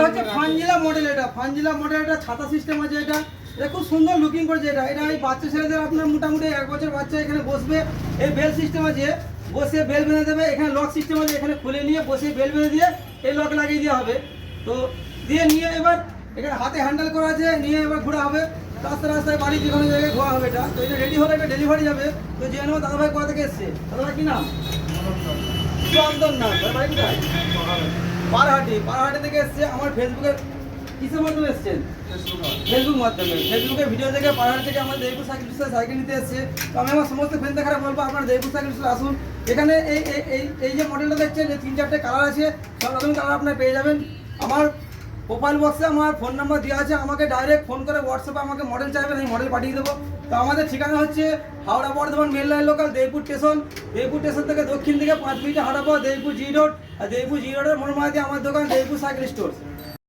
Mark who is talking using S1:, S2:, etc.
S1: হচ্ছে ফানজিলা মডেল, এটা ছাতা সিস্টেম আছে। এটা খুব সুন্দর লুকিং করেছে। এটা এই বাচ্চা ছেলেদের আপনার মোটামুটি 1 বছর বাচ্চা এখানে বসবে। এই বেল সিস্টেম আছে, বসে বেল বেঁধে দেবে। এখানে লক সিস্টেম আছে, এখানে খুলে নিয়ে বসে বেল বেঁধে দিয়ে এই লক লাগিয়ে দেওয়া হবে। তো দিয়ে নিয়ে এবার এখানে হাতে হ্যান্ডেল করা আছে, নিয়ে এবার ঘোরা হবে রাস্তায় বাড়ি যে কোনো জায়গায় ঘোরা হবে। এটা তো এটা রেডি হলে এটা ডেলিভারি যাবে। তো জেনে নেবো দাদাভাই কোথা থেকে এসছে। দাদাভাই কি নাম? চন্দন নাম। বাড়ি কোথায়? পাড়াহাটি থেকে এসছে। আমার ফেসবুকের কিসের মাধ্যমে এসছেন? ফেসবুক মাধ্যমে। ফেসবুকে ভিডিও দেখে পাড়াহাটি থেকে আমাদের দেবপুর সাইকেল নিতে এসছে। তো আমি আমার সমস্ত ফ্রেন্ড দেখারা বলবো আপনারা দেবপুর সাইকেল আসুন। এখানে এই যে মডেলটা দেখছেন, এই 3-4টে কালার আছে। সব রকম কালার আপনারা পেয়ে যাবেন। আমার প্রোফাইল বক্সে আমার ফোন নাম্বার দেওয়া আছে। আমাকে ডাইরেক্ট ফোন করে হোয়াটসঅ্যাপে আমাকে মডেল চাইবেন, আমি মডেল পাঠিয়ে দেবো। তো আমাদের ঠিকানা হচ্ছে Howrah Bardhaman main line local, Debpur station থেকে দক্ষিণ দিকে 5 মিনিটে হাঁটা পর দেবপুর জি রোড। আর দেবপুর জি রোডের মোড় মাঝে আমার দোকান দেবপুর সাইকেল স্টোর।